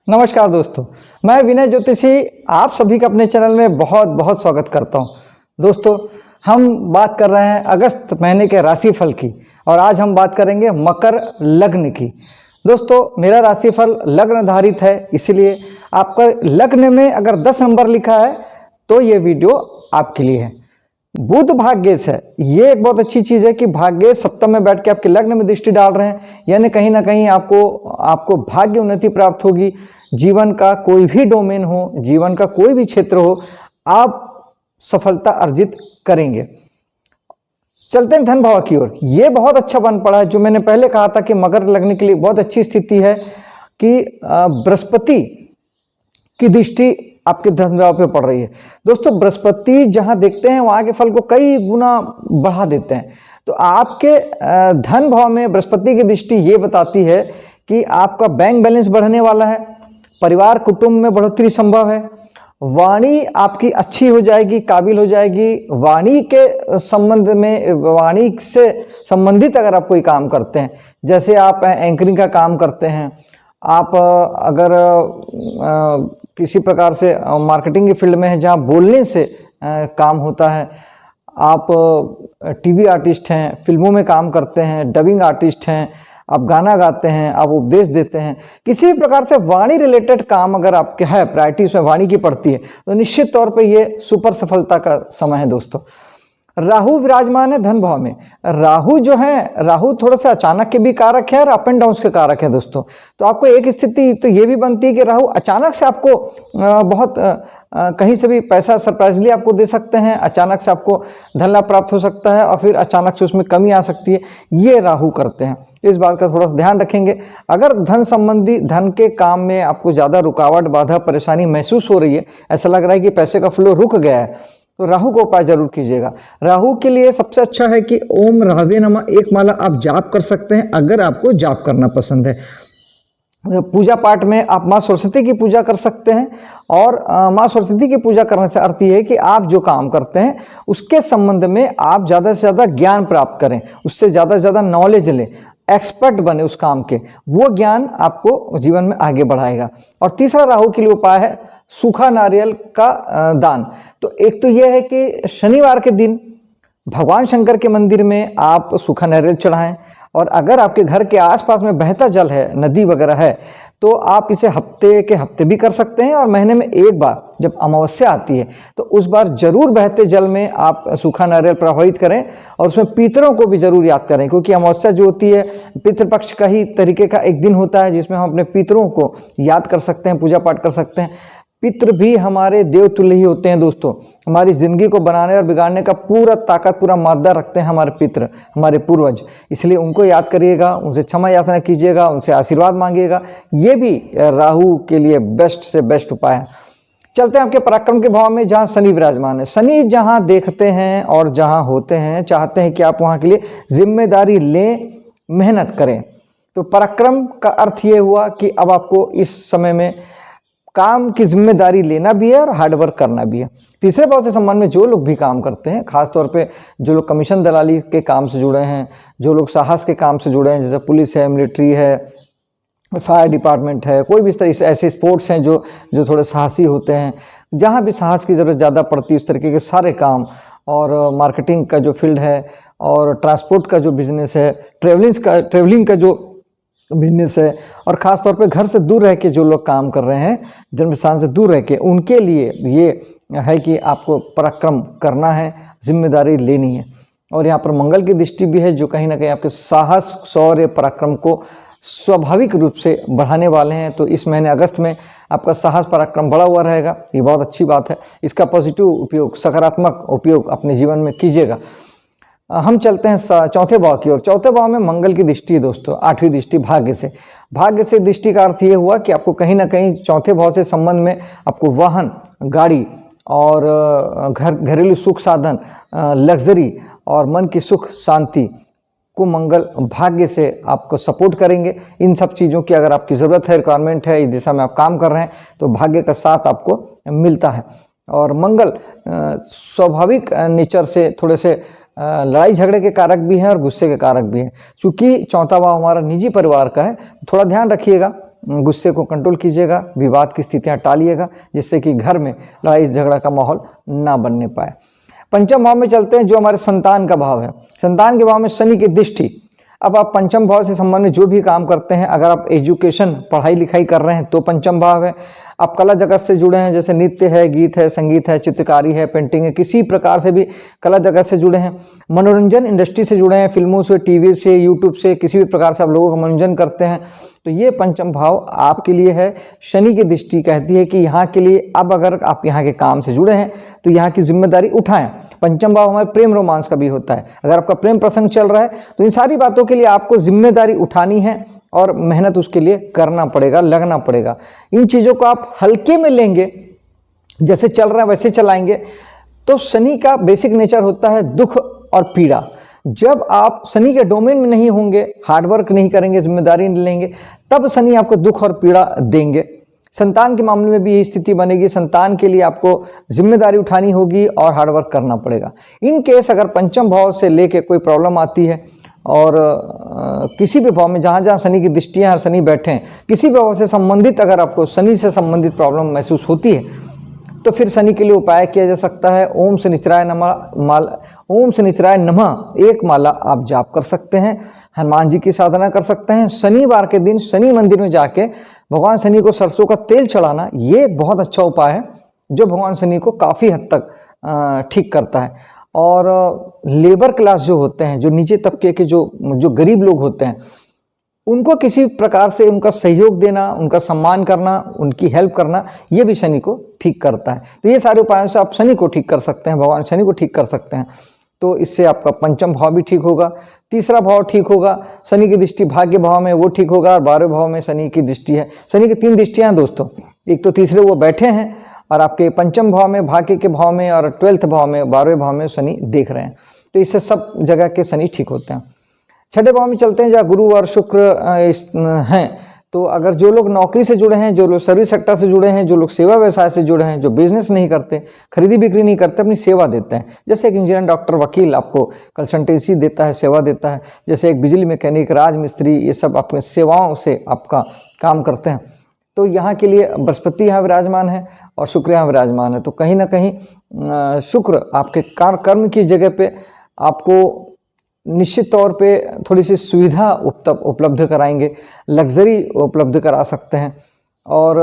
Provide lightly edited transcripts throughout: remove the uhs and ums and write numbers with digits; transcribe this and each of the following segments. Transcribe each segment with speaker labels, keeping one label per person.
Speaker 1: नमस्कार दोस्तों, मैं विनय ज्योतिषी आप सभी का अपने चैनल में बहुत बहुत स्वागत करता हूं। दोस्तों, हम बात कर रहे हैं अगस्त महीने के राशिफल की और आज हम बात करेंगे मकर लग्न की। दोस्तों, मेरा राशिफल लग्न आधारित है, इसलिए आपका लग्न में अगर 10 नंबर लिखा है तो ये वीडियो आपके लिए है। बुध भाग्येश है, ये एक बहुत अच्छी चीज है कि भाग्येश सप्तम में बैठ के आपके लग्न में दृष्टि डाल रहे हैं, यानी कहीं ना कहीं आपको भाग्य उन्नति प्राप्त होगी। जीवन का कोई भी डोमेन हो, जीवन का कोई भी क्षेत्र हो, आप सफलता अर्जित करेंगे। चलते हैं धन भाव की ओर। ये बहुत अच्छा बन पड़ा है, जो मैंने पहले कहा था कि मकर लग्न के लिए बहुत अच्छी स्थिति है कि बृहस्पति की दृष्टि आपके धन भाव पे पड़ रही है। दोस्तों, बृहस्पति जहां देखते हैं वहां के फल को कई गुना बढ़ा देते हैं। तो आपके धन भाव में बृहस्पति की दृष्टि ये बताती है कि आपका बैंक बैलेंस बढ़ने वाला है, परिवार कुटुंब में बढ़ोतरी संभव है, वाणी आपकी अच्छी हो जाएगी, काबिल हो जाएगी। वाणी के संबंध में, वाणी से संबंधित अगर आप कोई काम करते हैं, जैसे आप एंकरिंग का काम करते हैं, आप अगर किसी प्रकार से मार्केटिंग की फील्ड में है जहाँ बोलने से काम होता है, आप टीवी आर्टिस्ट हैं, फिल्मों में काम करते हैं, डबिंग आर्टिस्ट हैं, आप गाना गाते हैं, आप उपदेश देते हैं, किसी भी प्रकार से वाणी रिलेटेड काम अगर आपके है, प्रायोरिटी उसमें वाणी की पड़ती है, तो निश्चित तौर पे ये सुपर सफलता का समय है। दोस्तों, राहु विराजमान है धन भाव में। राहु जो है, राहु थोड़ा सा अचानक के भी कारक है और अप एंड डाउन के कारक है। दोस्तों, तो आपको एक स्थिति तो ये भी बनती है कि राहु अचानक से आपको बहुत कहीं से भी पैसा सरप्राइजली आपको दे सकते हैं, अचानक से आपको धन लाभ प्राप्त हो सकता है और फिर अचानक से उसमें कमी आ सकती है। ये राहु करते हैं, इस बात का थोड़ा सा ध्यान रखेंगे। अगर धन संबंधी, धन के काम में आपको ज़्यादा रुकावट, बाधा, परेशानी महसूस हो रही है, ऐसा लग रहा है कि पैसे का फ्लो रुक गया है, तो राहु का उपाय जरूर कीजिएगा। राहु के लिए सबसे अच्छा है कि ओम राहवे नमः एक माला आप जाप कर सकते हैं, अगर आपको जाप करना पसंद है। पूजा पाठ में आप माँ सरस्वती की पूजा कर सकते हैं, और माँ सरस्वती की पूजा करने से अर्थ ये है कि आप जो काम करते हैं उसके संबंध में आप ज़्यादा से ज़्यादा ज्ञान प्राप्त करें, उससे ज़्यादा से ज़्यादा नॉलेज लें, एक्सपर्ट बने उस काम के। वो ज्ञान आपको जीवन में आगे बढ़ाएगा। और तीसरा राहु के लिए उपाय है सूखा नारियल का दान। तो एक तो यह है कि शनिवार के दिन भगवान शंकर के मंदिर में आप सूखा नारियल चढ़ाएं, और अगर आपके घर के आसपास में बहता जल है, नदी वगैरह है, तो आप इसे हफ्ते के हफ्ते भी कर सकते हैं, और महीने में एक बार जब अमावस्या आती है तो उस बार जरूर बहते जल में आप सूखा नारियल प्रवाहित करें, और उसमें पितरों को भी जरूर याद करें, क्योंकि अमावस्या जो होती है पितृपक्ष का ही तरीके का एक दिन होता है, जिसमें हम अपने पितरों को याद कर सकते हैं, पूजा पाठ कर सकते हैं। पितृ भी हमारे देवतुल्य ही होते हैं। दोस्तों, हमारी जिंदगी को बनाने और बिगाड़ने का पूरा ताकत, पूरा मादा रखते हैं हमारे पितृ, हमारे पूर्वज। इसलिए उनको याद करिएगा, उनसे क्षमा याचना कीजिएगा, उनसे आशीर्वाद मांगिएगा। ये भी राहु के लिए बेस्ट से बेस्ट उपाय है। चलते हैं आपके पराक्रम के भाव में, जहाँ शनि विराजमान है। शनि जहाँ देखते हैं और जहाँ होते हैं, चाहते हैं कि आप वहाँ के लिए जिम्मेदारी लें, मेहनत करें। तो पराक्रम का अर्थ ये हुआ कि अब आपको इस समय में काम की जिम्मेदारी लेना भी है और हार्डवर्क करना भी है। तीसरे भाव से संबंध में जो लोग भी काम करते हैं, खासतौर पे जो लोग कमीशन दलाली के काम से जुड़े हैं, जो लोग साहस के काम से जुड़े हैं, जैसे पुलिस है, मिलिट्री है, फायर डिपार्टमेंट है, कोई भी इस तरह से ऐसे स्पोर्ट्स हैं जो थोड़े साहसी होते हैं, जहाँ भी साहस की ज़रूरत ज़्यादा पड़ती है, उस तरीके के सारे काम, और मार्केटिंग का जो फील्ड है, और ट्रांसपोर्ट का जो बिजनेस है, ट्रेवलिंग का जो बिजनेस है, और ख़ास तौर पे घर से दूर रह के जो लोग काम कर रहे हैं, जन्म स्थान से दूर रह के, उनके लिए ये है कि आपको पराक्रम करना है, जिम्मेदारी लेनी है। और यहाँ पर मंगल की दृष्टि भी है, जो कहीं ना कहीं आपके साहस, शौर्य, पराक्रम को स्वाभाविक रूप से बढ़ाने वाले हैं। तो इस महीने अगस्त में आपका साहस, पराक्रम बढ़ा हुआ रहेगा, ये बहुत अच्छी बात है। इसका पॉजिटिव उपयोग, सकारात्मक उपयोग अपने जीवन में कीजिएगा। हम चलते हैं चौथे भाव की ओर। चौथे भाव में मंगल की दृष्टि है दोस्तों, 8वीं दृष्टि भाग्य से। भाग्य से दृष्टि का अर्थ ये हुआ कि आपको कहीं ना कहीं चौथे भाव से संबंध में आपको वाहन, गाड़ी और घरेलू सुख साधन, लग्जरी और मन की सुख शांति को मंगल भाग्य से आपको सपोर्ट करेंगे। इन सब चीज़ों की अगर आपकी ज़रूरत है, रिक्वायरमेंट है, इस दिशा में आप काम कर रहे हैं, तो भाग्य का साथ आपको मिलता है। और मंगल स्वाभाविक नेचर से थोड़े से लड़ाई झगड़े के कारक भी हैं और गुस्से के कारक भी हैं। चूँकि चौथा भाव हमारा निजी परिवार का है, थोड़ा ध्यान रखिएगा गुस्से को कंट्रोल कीजिएगा, विवाद की स्थितियाँ टालिएगा, जिससे कि घर में लड़ाई झगड़ा का माहौल ना बनने पाए। पंचम भाव में चलते हैं, जो हमारे संतान का भाव है। संतान के भाव में शनि की दृष्टि। अब आप पंचम भाव से संबंधित जो भी काम करते हैं, अगर आप एजुकेशन पढ़ाई लिखाई कर रहे हैं तो पंचम भाव है। आप कला जगत से जुड़े हैं, जैसे नृत्य है, गीत है, संगीत है, चित्रकारी है, पेंटिंग है, किसी प्रकार से भी कला जगत से जुड़े हैं, मनोरंजन इंडस्ट्री से जुड़े हैं, फिल्मों से, टीवी से, यूट्यूब से, किसी भी प्रकार से आप लोगों का मनोरंजन करते हैं, तो ये पंचम भाव आपके लिए है। शनि की दृष्टि कहती है कि यहाँ के लिए अब अगर आप यहाँ के काम से जुड़े हैं तो यहाँ की जिम्मेदारी उठाएं। पंचम भाव हमारे प्रेम रोमांस का भी होता है। अगर आपका प्रेम प्रसंग चल रहा है तो इन सारी बातों के लिए आपको जिम्मेदारी उठानी है और मेहनत उसके लिए करना पड़ेगा, लगना पड़ेगा। इन चीज़ों को आप हल्के में लेंगे, जैसे चल रहा है वैसे चलाएंगे, तो शनि का बेसिक नेचर होता है दुख और पीड़ा। जब आप शनि के डोमेन में नहीं होंगे, हार्डवर्क नहीं करेंगे, जिम्मेदारी नहीं लेंगे, तब शनि आपको दुख और पीड़ा देंगे। संतान के मामले में भी यही स्थिति बनेगी। संतान के लिए आपको जिम्मेदारी उठानी होगी और हार्डवर्क करना पड़ेगा। इन केस अगर पंचम भाव से लेके कोई प्रॉब्लम आती है और किसी भी भाव में जहाँ जहाँ शनि की दृष्टियाँ और शनि बैठे हैं, किसी भी भाव से संबंधित अगर आपको शनि से संबंधित प्रॉब्लम महसूस होती है तो फिर शनि के लिए उपाय किया जा सकता है। ओम शनिचराय नमः, ओम शनिचराय नमः एक माला आप जाप कर सकते हैं। हनुमान जी की साधना कर सकते हैं। शनिवार के दिन शनि मंदिर में जाके भगवान शनि को सरसों का तेल चढ़ाना, ये एक बहुत अच्छा उपाय है जो भगवान शनि को काफ़ी हद तक ठीक करता है। और लेबर क्लास जो होते हैं, जो नीचे तबके के जो गरीब लोग होते हैं, उनको किसी प्रकार से उनका सहयोग देना, उनका सम्मान करना, उनकी हेल्प करना, ये भी शनि को ठीक करता है। तो ये सारे उपायों से आप शनि को ठीक कर सकते हैं, भगवान शनि को ठीक कर सकते हैं। तो इससे आपका पंचम भाव भी ठीक होगा, तीसरा भाव ठीक होगा, शनि की दृष्टि भाग्य भाव में वो ठीक होगा, और 12वें भाव में शनि की दृष्टि है। शनि की 3 दृष्टियाँ हैं दोस्तों, एक तो तीसरे वो बैठे हैं और आपके पंचम भाव में, भाग्य के भाव में और 12वें भाव में, 12वें भाव में शनि देख रहे हैं। तो इससे सब जगह के शनि ठीक होते हैं। 6ठे भाव में चलते हैं, जहाँ गुरु और शुक्र हैं। तो अगर जो लोग नौकरी से जुड़े हैं, जो लोग सर्विस सेक्टर से जुड़े हैं, जो लोग सेवा व्यवसाय से जुड़े हैं, जो बिजनेस नहीं करते, खरीदी बिक्री नहीं करते, अपनी सेवा देते हैं, जैसे एक इंजीनियर, डॉक्टर, वकील आपको कंसल्टेंसी देता है, सेवा देता है, जैसे एक बिजली मैकेनिक, राजमिस्त्री, ये सब अपनी सेवाओं से आपका काम करते हैं, तो यहाँ के लिए बृहस्पति यहाँ विराजमान है और शुक्र यहाँ विराजमान है। तो कहीं ना कहीं शुक्र आपके कर्म की जगह पे आपको निश्चित तौर पे थोड़ी सी सुविधा उपलब्ध कराएंगे, लग्जरी उपलब्ध करा सकते हैं। और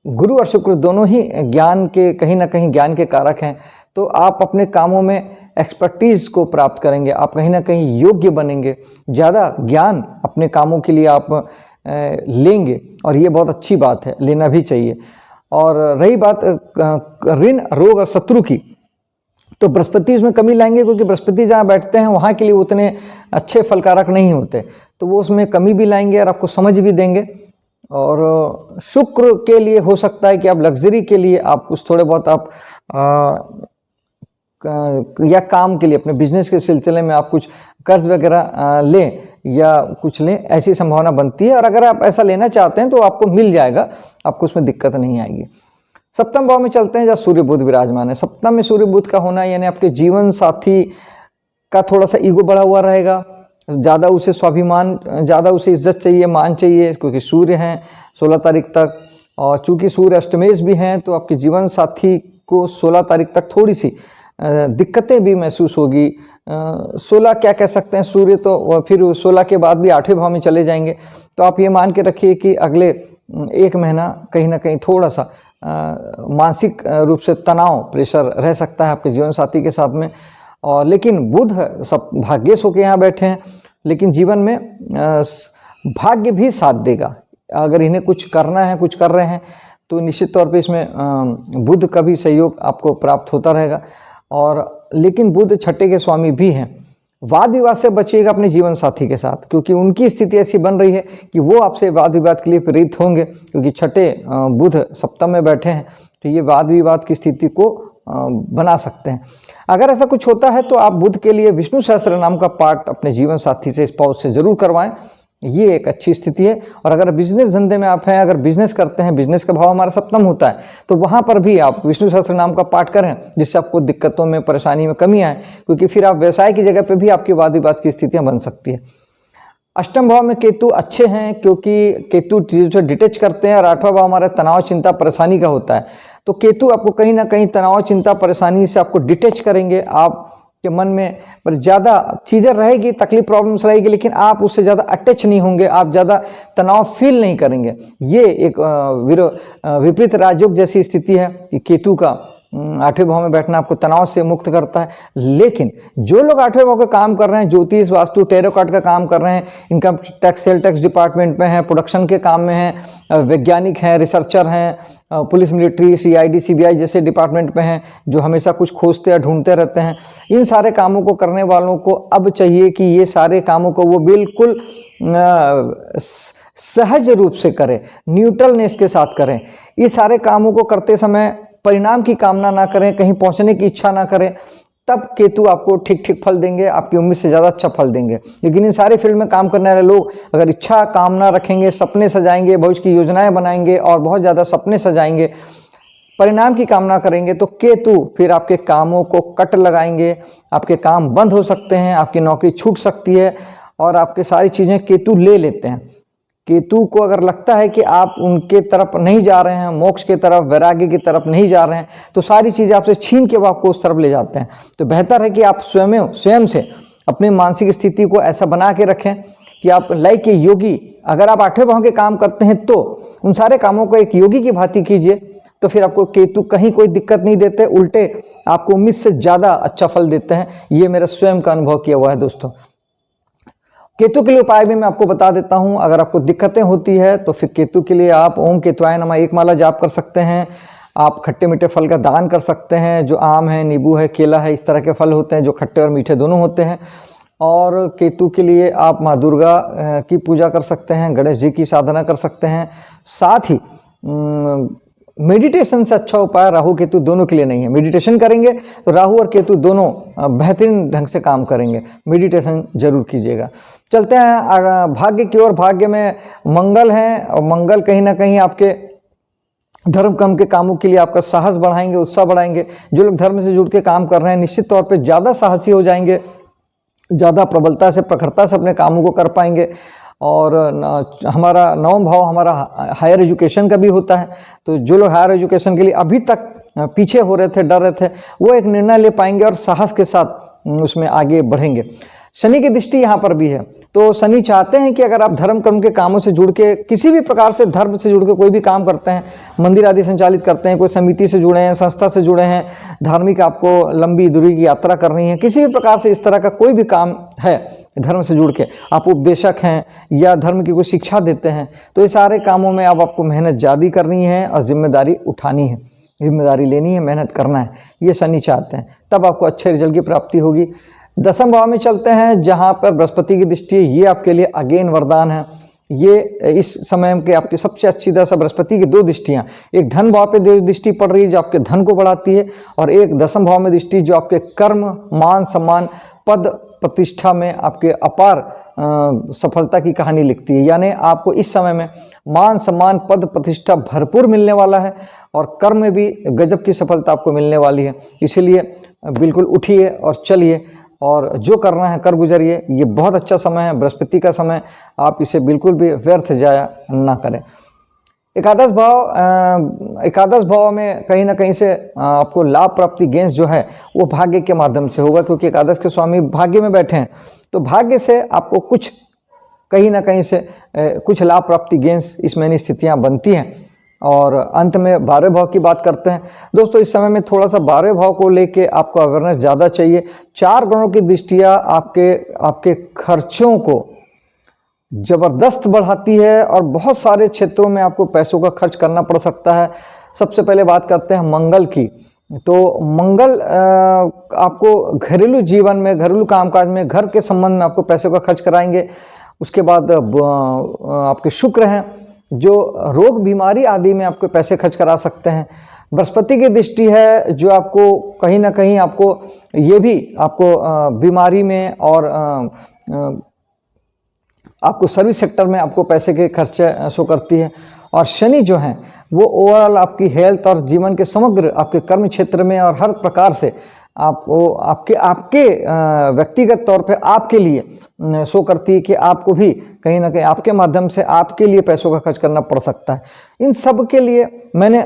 Speaker 1: गुरु और शुक्र दोनों ही ज्ञान के, कहीं ना कहीं ज्ञान के कारक हैं। तो आप अपने कामों में एक्सपर्टीज़ को प्राप्त करेंगे, आप कहीं ना कहीं योग्य बनेंगे, ज़्यादा ज्ञान अपने कामों के लिए आप लेंगे, और ये बहुत अच्छी बात है, लेना भी चाहिए। और रही बात ऋण, रोग और शत्रु की, तो बृहस्पति उसमें कमी लाएंगे, क्योंकि बृहस्पति जहाँ बैठते हैं वहाँ के लिए उतने अच्छे फलकारक नहीं होते, तो वो उसमें कमी भी लाएंगे और आपको समझ भी देंगे। और शुक्र के लिए हो सकता है कि आप लग्जरी के लिए आप कुछ थोड़े बहुत आप या काम के लिए अपने बिजनेस के सिलसिले में आप कुछ कर्ज वगैरह लें या कुछ लें, ऐसी संभावना बनती है। और अगर आप ऐसा लेना चाहते हैं तो आपको मिल जाएगा, आपको उसमें दिक्कत नहीं आएगी। 7वें भाव में चलते हैं, जहाँ सूर्य बुध विराजमान है। 7वें में सूर्य बुध का होना यानी आपके जीवन साथी का थोड़ा सा ईगो बढ़ा हुआ रहेगा, ज़्यादा उसे स्वाभिमान, ज़्यादा उसे इज्जत चाहिए, मान चाहिए, क्योंकि सूर्य हैं 16 तारीख तक, और चूंकि सूर्य अष्टमेश भी हैं तो आपके जीवन साथी को 16 तारीख तक थोड़ी सी दिक्कतें भी महसूस होगी। 16 क्या कह सकते हैं, सूर्य तो फिर 16 के बाद भी 8वें भाव में चले जाएंगे। तो आप ये मान के रखिए कि अगले 1 महीना कहीं ना कहीं थोड़ा सा मानसिक रूप से तनाव, प्रेशर रह सकता है आपके जीवन साथी के साथ में। और लेकिन बुध सब भाग्यश होकर यहाँ बैठे हैं, लेकिन जीवन में भाग्य भी साथ देगा। अगर इन्हें कुछ करना है, कुछ कर रहे हैं, तो निश्चित तौर पे इसमें बुध का भी सहयोग आपको प्राप्त होता रहेगा। और लेकिन बुध 6ठे के स्वामी भी हैं। वाद विवाद से बचिएगा अपने जीवन साथी के साथ, क्योंकि उनकी स्थिति ऐसी बन रही है कि वो आपसे वाद विवाद के लिए प्रेरित होंगे, क्योंकि 6ठे बुध सप्तम में बैठे हैं, तो ये वाद विवाद की स्थिति को बना सकते हैं। अगर ऐसा कुछ होता है तो आप बुध के लिए विष्णु सहस्त्र नाम का पाठ अपने जीवन साथी से, स्पाउस से जरूर करवाएं, ये एक अच्छी स्थिति है। और अगर बिजनेस धंधे में आप हैं, अगर बिजनेस करते हैं, बिजनेस का भाव हमारा सप्तम होता है, तो वहाँ पर भी आप विष्णु सहस्त्र नाम का पाठ करें, जिससे आपको दिक्कतों में, परेशानी में कमी आए, क्योंकि फिर आप व्यवसाय की जगह पे भी आपकी वाद विवाद की स्थितियाँ बन सकती है। अष्टम भाव में केतु अच्छे हैं क्योंकि केतु जो डिटेच करते हैं और आठवां भाव हमारा तनाव चिंता परेशानी का होता है। तो केतु आपको कहीं ना कहीं तनाव चिंता परेशानी से आपको डिटेच करेंगे। आप के मन में पर ज़्यादा चीज़ें रहेगी, तकलीफ प्रॉब्लम्स रहेगी, लेकिन आप उससे ज़्यादा अटैच नहीं होंगे, आप ज़्यादा तनाव फील नहीं करेंगे। ये एक विपरीत राजयोग जैसी स्थिति है कि केतु का आठवें भाव में बैठना आपको तनाव से मुक्त करता है। लेकिन जो लोग आठवें भाव का काम कर रहे हैं, ज्योतिष वास्तु टैरो कार्ड का काम कर रहे हैं, income tax sale tax department में हैं, प्रोडक्शन के काम में हैं, वैज्ञानिक हैं, रिसर्चर हैं, पुलिस मिलिट्री सीआईडी सीबीआई जैसे डिपार्टमेंट में हैं, जो हमेशा कुछ खोजते या ढूंढते रहते हैं, इन सारे कामों को करने वालों को अब चाहिए कि ये सारे कामों को वो बिल्कुल सहज रूप से करें, न्यूट्रलनेस के साथ करें। ये सारे कामों को करते समय परिणाम की कामना ना करें, कहीं पहुंचने की इच्छा ना करें, तब केतु आपको ठीक ठीक फल देंगे, आपकी उम्मीद से ज़्यादा अच्छा फल देंगे। लेकिन इन सारे फील्ड में काम करने वाले लोग अगर इच्छा कामना रखेंगे, सपने सजाएंगे, भविष्य की योजनाएं बनाएंगे और बहुत ज़्यादा सपने सजाएंगे, परिणाम की कामना करेंगे, तो केतु फिर आपके कामों को कट लगाएंगे, आपके काम बंद हो सकते हैं, आपकी नौकरी छूट सकती है और आपके सारी चीज़ें केतु ले लेते हैं। केतु को अगर लगता है कि आप उनके तरफ नहीं जा रहे हैं, मोक्ष के तरफ, वैराग्य की तरफ नहीं जा रहे हैं, तो सारी चीज़ें आपसे छीन के वो आपको उस तरफ ले जाते हैं। तो बेहतर है कि आप स्वयं से अपनी मानसिक स्थिति को ऐसा बना के रखें कि आप लाइक के योगी, अगर आप आठवें भाव के काम करते हैं तो उन सारे कामों को एक योगी की भांति कीजिए, तो फिर आपको केतु कहीं कोई दिक्कत नहीं देते, उल्टे आपको उम्मीद से ज़्यादा अच्छा फल देते हैं। ये मेरा स्वयं का अनुभव किया हुआ है दोस्तों। केतु के लिए उपाय भी मैं आपको बता देता हूं। अगर आपको दिक्कतें होती है तो फिर केतु के लिए आप ओम केतुआय नमः एक माला जाप कर सकते हैं। आप खट्टे मीठे फल का दान कर सकते हैं, जो आम है, नींबू है, केला है, इस तरह के फल होते हैं जो खट्टे और मीठे दोनों होते हैं। और केतु के लिए आप माँ दुर्गा की पूजा कर सकते हैं, गणेश जी की साधना कर सकते हैं। साथ ही मेडिटेशन से अच्छा उपाय राहु केतु दोनों के लिए नहीं है। मेडिटेशन करेंगे तो राहु और केतु दोनों बेहतरीन ढंग से काम करेंगे। मेडिटेशन जरूर कीजिएगा। चलते हैं भाग्य की ओर। भाग्य में मंगल हैं और मंगल कहीं ना कहीं आपके धर्म कर्म के कामों के लिए आपका साहस बढ़ाएंगे, उत्साह बढ़ाएंगे। जो लोग धर्म से जुड़ के काम कर रहे हैं निश्चित तौर पे ज़्यादा साहसी हो जाएंगे, ज़्यादा प्रबलता से प्रखरता से अपने कामों को कर पाएंगे। और हमारा नवम भाव हमारा हायर एजुकेशन का भी होता है, तो जो लोग हायर एजुकेशन के लिए अभी तक पीछे हो रहे थे, डर रहे थे, वो एक निर्णय ले पाएंगे और साहस के साथ उसमें आगे बढ़ेंगे। शनि की दृष्टि यहाँ पर भी है, तो शनि चाहते हैं कि अगर आप धर्म कर्म के कामों से जुड़ के, किसी भी प्रकार से धर्म से जुड़ के कोई भी काम करते हैं, मंदिर आदि संचालित करते हैं, कोई समिति से जुड़े हैं, संस्था से जुड़े हैं, धार्मिक आपको लंबी दूरी की यात्रा करनी है, किसी भी प्रकार से इस तरह का कोई भी काम है धर्म से जुड़ के, आप उपदेशक हैं या धर्म की कोई शिक्षा देते हैं, तो ये सारे कामों में अब आपको मेहनत ज़्यादा करनी है और जिम्मेदारी उठानी है, जिम्मेदारी लेनी है, मेहनत करना है। ये शनि चाहते हैं, तब आपको अच्छे रिजल्ट की प्राप्ति होगी। दसम भाव में चलते हैं जहां पर बृहस्पति की दृष्टि है। ये आपके लिए अगेन वरदान है। ये इस समय के आपकी सबसे अच्छी दशा बृहस्पति की दो दृष्टियां, एक धन भाव पे दृष्टि पड़ रही है जो आपके धन को बढ़ाती है, और एक दसम भाव में दृष्टि जो आपके कर्म, मान सम्मान, पद प्रतिष्ठा में आपके अपार सफलता की कहानी लिखती है। यानी आपको इस समय में मान सम्मान पद प्रतिष्ठा भरपूर मिलने वाला है और कर्म में भी गजब की सफलता आपको मिलने वाली है। इसीलिए बिल्कुल उठिए और चलिए और जो करना है कर गुजरिए। ये बहुत अच्छा समय है, बृहस्पति का समय, आप इसे बिल्कुल भी व्यर्थ जाया ना करें। एकादश भाव में कहीं ना कहीं से आपको लाभ प्राप्ति गेंस जो है वो भाग्य के माध्यम से होगा, क्योंकि एकादश के स्वामी भाग्य में बैठे हैं, तो भाग्य से आपको कुछ कहीं ना कहीं से कुछ लाभ प्राप्ति गेंस इस महीने स्थितियाँ बनती हैं। और अंत में 12वें भाव की बात करते हैं दोस्तों। इस समय में थोड़ा सा 12वें भाव को लेके आपको अवेयरनेस ज़्यादा चाहिए। 4 गुणों की दृष्टिया आपके खर्चों को ज़बरदस्त बढ़ाती है और बहुत सारे क्षेत्रों में आपको पैसों का खर्च करना पड़ सकता है। सबसे पहले बात करते हैं मंगल की। तो मंगल आपको घरेलू जीवन में, घरेलू कामकाज में, घर के संबंध में आपको पैसों का खर्च कराएंगे। उसके बाद आपके शुक्र हैं जो रोग बीमारी आदि में आपको पैसे खर्च करा सकते हैं। बृहस्पति की दृष्टि है जो आपको कहीं ना कहीं आपको ये भी आपको बीमारी में और आपको सर्विस सेक्टर में आपको पैसे के खर्चे शो करती है। और शनि जो है वो ओवरऑल आपकी हेल्थ और जीवन के समग्र आपके कर्म क्षेत्र में और हर प्रकार से आपको आपके आपके व्यक्तिगत तौर पे आपके लिए शो करती है कि आपको भी कहीं ना कहीं आपके माध्यम से आपके लिए पैसों का खर्च करना पड़ सकता है। इन सब के लिए मैंने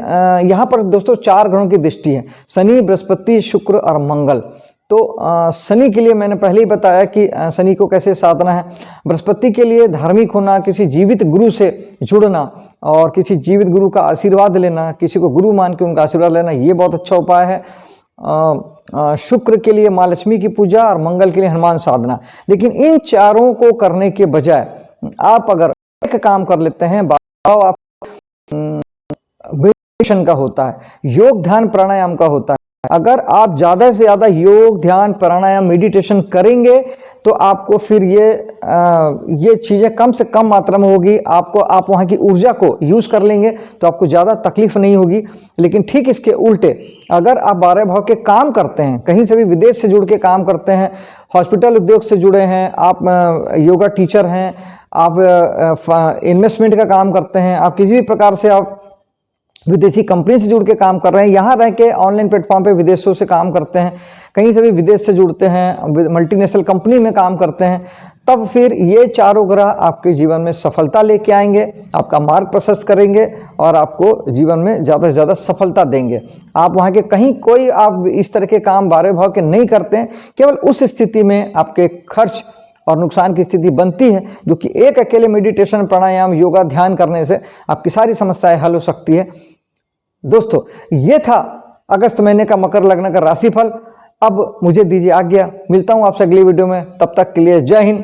Speaker 1: यहाँ पर दोस्तों 4 ग्रहों की दृष्टि है, शनि, बृहस्पति, शुक्र और मंगल। तो शनि के लिए मैंने पहले ही बताया कि शनि को कैसे साधना है। बृहस्पति के लिए धार्मिक होना, किसी जीवित गुरु से जुड़ना और किसी जीवित गुरु का आशीर्वाद लेना, किसी को गुरु मान के उनका आशीर्वाद लेना, ये बहुत अच्छा उपाय है। शुक्र के लिए माँ लक्ष्मी की पूजा और मंगल के लिए हनुमान साधना। लेकिन इन चारों को करने के बजाय आप अगर एक काम कर लेते हैं, आप मेडिटेशन का होता है, योग ध्यान प्राणायाम का होता है। अगर आप ज़्यादा से ज़्यादा योग ध्यान प्राणायाम मेडिटेशन करेंगे तो आपको फिर ये चीज़ें कम से कम मात्रा में होगी। आप वहाँ की ऊर्जा को यूज़ कर लेंगे तो आपको ज़्यादा तकलीफ नहीं होगी। लेकिन ठीक इसके उल्टे, अगर आप 12 भाव के काम करते हैं, कहीं से भी विदेश से जुड़ के काम करते हैं, हॉस्पिटल उद्योग से जुड़े हैं, आप योगा टीचर हैं, आप इन्वेस्टमेंट का काम करते हैं, आप किसी भी प्रकार से आप विदेशी कंपनी से जुड़ के काम कर रहे हैं, यहाँ रह के ऑनलाइन प्लेटफॉर्म पे विदेशों से काम करते हैं, कहीं से भी विदेश से जुड़ते हैं, मल्टीनेशनल कंपनी में काम करते हैं, तब फिर ये चारों ग्रह आपके जीवन में सफलता लेके आएंगे, आपका मार्ग प्रशस्त करेंगे और आपको जीवन में ज़्यादा से ज़्यादा सफलता देंगे। आप वहाँ के कहीं कोई आप इस तरह के काम 12 भाव के नहीं करते हैं, केवल उस स्थिति में आपके खर्च और नुकसान की स्थिति बनती है, जो कि एक अकेले मेडिटेशन प्राणायाम योगा ध्यान करने से आपकी सारी समस्याएं हल हो सकती है। दोस्तों, ये था अगस्त महीने का मकर लग्न का राशिफल। अब मुझे दीजिए आज्ञा, मिलता हूं आपसे अगली वीडियो में। तब तक के लिए जय हिंद,